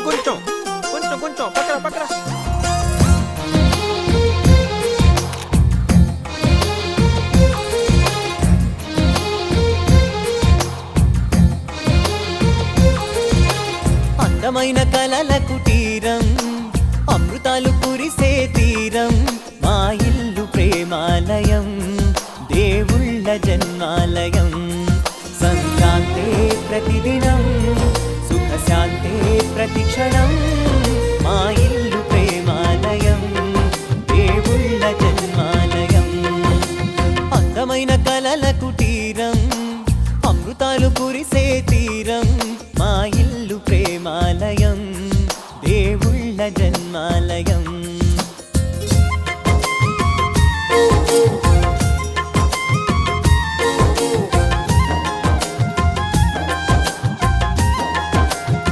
ఇంకొంచెం కొంచెం కొంచెం పక్కన పక్కన. అందమైన కలల కుటీరం, అమృతాలు కురిసే తీరం, మా ఇల్లు ప్రేమాలయం, దేవుళ్ళ జన్మాలయం. సంక్రాంతే ప్రతిదినం, సుఖశాంతే ప్రతిక్షణం, మా ఇల్లు ప్రేమాలయం, దేవుళ్ళ జన్మాలయం. అందమైన కలల కుటీరం, అమృతాలు కురిసే తీరం, మా ఇల్లు ప్రేమాలయం, దేవుళ్ళ జన్మాలయం.